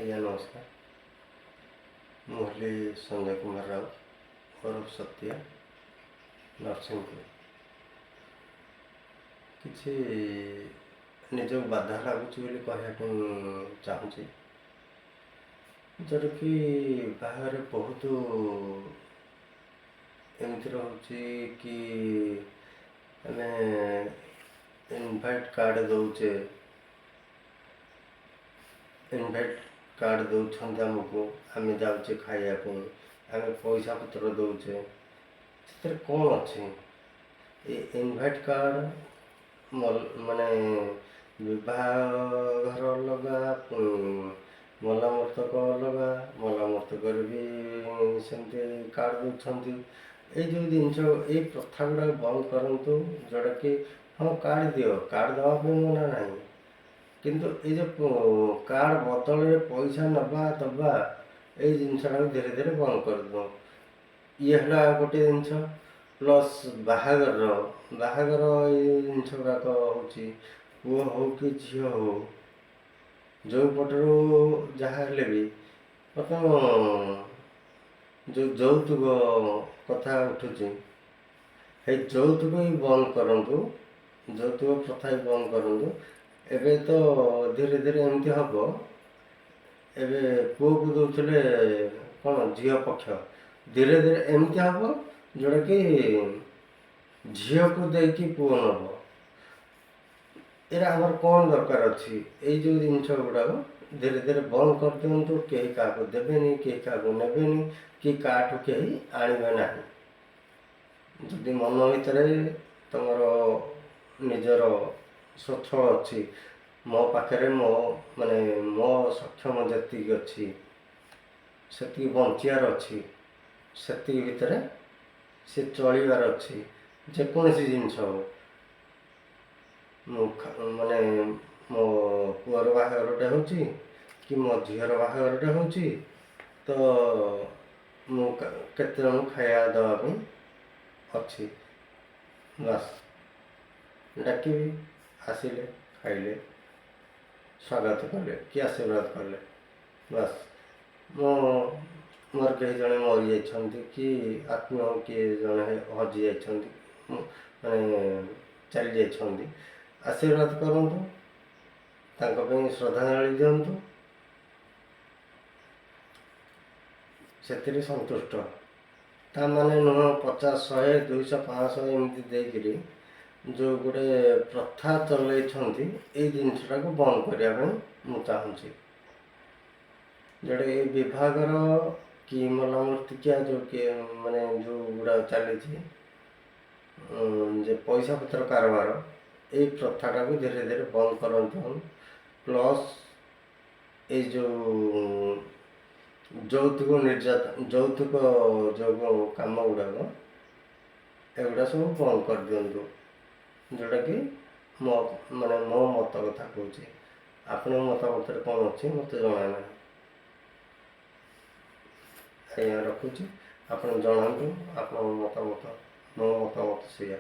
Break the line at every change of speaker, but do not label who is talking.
ଆଜ୍ଞା ନମସ୍କାର। ମୁଁ ହେଲି ସଞ୍ଜୟ କୁମାର ରାଉତ ଓରଫ ସତ୍ୟା, ନରସିଂହପୁର। କିଛି ନିଜକୁ ବାଧା ଲାଗୁଛି ବୋଲି କହିବାକୁ ଚାହୁଁଛି, ଯେଉଁଟାକି ବାହାରେ ବହୁତ ଏମିତି ରହୁଛି କି ଆମେ ଇନଭାଇଟ୍ କାର୍ଡ଼ ଦେଉଛେ, ଇନଭାଇଟ୍ କାର୍ଡ଼ ଦେଉଛନ୍ତି ଆମକୁ, ଆମେ ଯାଉଛେ ଖାଇବା ପାଇଁ, ଆମେ ପଇସା ପତ୍ର ଦେଉଛେ, ସେଥିରେ କ'ଣ ଅଛି? ଏ ଇନଭାଇଟ୍ କାର୍ଡ଼ ମାନେ ବିବାହଘର ଅଲଗା, ମଲା ମୃତକ ଅଲଗା, ମଲା ମୃତକରେ ବି ସେମିତି କାର୍ଡ଼ ଦେଉଛନ୍ତି। ଏଇ ଯେଉଁ ଜିନିଷ, ଏଇ ପ୍ରଥା ଗୁଡ଼ାକ ବନ୍ଦ କରନ୍ତୁ, ଯେଉଁଟାକି ହଁ କାର୍ଡ଼ ଦିଅ, କାର୍ଡ଼ ଦେବା ପାଇଁ ମନା ନାହିଁ, କିନ୍ତୁ ଏଇ ଯେଉଁ କାର୍ଡ଼ ବଦଳରେ ପଇସା ନେବା ଦେବା, ଏଇ ଜିନିଷଟାକୁ ଧୀରେ ଧୀରେ ବନ୍ଦ କରିଦେଉ। ଇଏ ହେଲା ଗୋଟିଏ ଜିନିଷ। ପ୍ଲସ୍ ବାହାଘର ଏଇ ଜିନିଷ ଗୁଡ଼ାକ ହେଉଛି, ପୁଅ ହଉ କି ଝିଅ ହଉ, ଯେଉଁ ପଟରୁ ଯାହା ହେଲେ ବି ବର୍ତ୍ତମାନ ଯେଉଁ ଯୌତୁକ କଥା ଉଠୁଛି, ସେଇ ଯୌତୁକ ହିଁ ବନ୍ଦ କରନ୍ତୁ, ଯୌତୁକ ପ୍ରଥା ହିଁ ବନ୍ଦ କରନ୍ତୁ। ଏବେ ତ ଧୀରେ ଧୀରେ ଏମିତି ହେବ, ଏବେ ପୁଅକୁ ଦେଉଥିଲେ କ'ଣ ଝିଅ ପକ୍ଷ, ଧୀରେ ଧୀରେ ଏମିତି ହେବ ଯେଉଁଟାକି ଝିଅକୁ ଦେଇକି ପୁଅ ନେବ। ଏଇଟା ଆମର କ'ଣ ଦରକାର ଅଛି? ଏଇ ଯେଉଁ ଜିନିଷ ଗୁଡ଼ାକ ଧୀରେ ଧୀରେ ବନ୍ଦ କରିଦିଅନ୍ତୁ। କେହି କାହାକୁ ଦେବେନି, କେହି କାହାକୁ ନେବେନି, କି କାହାଠୁ କେହି ଆଣିବେ ନାହିଁ। ଯଦି ମନ ଭିତରେ ତୁମର ନିଜର ସ୍ୱଚ୍ଛଳ ଅଛି, ମୋ ପାଖରେ ମୋ ସକ୍ଷମ ଯେତିକି ଅଛି, ସେତିକି ବଞ୍ଚିବାର ଅଛି, ସେତିକି ଭିତରେ ସେ ଚଳିବାର ଅଛି। ଯେକୌଣସି ଜିନିଷ ହଉ, ମୋ ପୁଅର ବାହାଘରଟେ ହେଉଛି କି ମୋ ଝିଅର ବାହାଘରଟେ ହେଉଛି, ତ ମୁଁ କେତେ ଜଣଙ୍କୁ ଖାଇବା ଦେବା ପାଇଁ ଅଛି, ବାସ୍ ଡାକିବି, ଆସିଲେ, ଖାଇଲେ, ସ୍ୱାଗତ କଲେ କି ଆଶୀର୍ବାଦ କଲେ, ବାସ୍। ମୋର କେହି ଜଣେ ମରିଯାଇଛନ୍ତି କି ଆତ୍ମୀୟ କିଏ ଜଣେ ହଜି ଯାଇଛନ୍ତି, ଚାଲି ଯାଇଛନ୍ତି, ଆଶୀର୍ବାଦ କରନ୍ତୁ, ତାଙ୍କ ପାଇଁ ଶ୍ରଦ୍ଧାଞ୍ଜଳି ଦିଅନ୍ତୁ, ସେଥିରେ ସନ୍ତୁଷ୍ଟ। ତା ମାନେ ନୁହଁ 50, 100, 200, 500 ଏମିତି ଦେଇକିରି ଯେଉଁ ଗୋଟେ ପ୍ରଥା ଚଲେଇଛନ୍ତି, ଏଇ ଜିନିଷଟାକୁ ବନ୍ଦ କରିବା ପାଇଁ ମୁଁ ଚାହୁଁଛି। ଯେଉଁଟା ଏଇ ବିଭାଘର କି ମଲା ମୂର୍ତ୍ତିକିଆ ଯେଉଁଗୁଡ଼ା ଚାଲିଛି, ଯେ ପଇସା ପତ୍ର କାରବାର, ଏଇ ପ୍ରଥାଟାକୁ ଧୀରେ ଧୀରେ ବନ୍ଦ କରନ୍ତୁ। ପ୍ଲସ୍ ଏଇ ଯେଉଁ ଯୌତୁକ ଯେଉଁ କାମ ଗୁଡ଼ାକ, ଏଗୁଡ଼ା ସବୁ ବନ୍ଦ କରିଦିଅନ୍ତୁ। ଯେଉଁଟାକି ମୋ ମତ କଥା କହୁଛି। ଆପଣଙ୍କ ମତାମତରେ କ'ଣ ଅଛି ମୋତେ ଜଣା ନାହିଁ। ଆଜ୍ଞା ରଖୁଛି, ଆପଣ ଜଣାନ୍ତୁ ଆପଣଙ୍କ ମତାମତ। ମୋ ମତାମତ ସେଇଆ।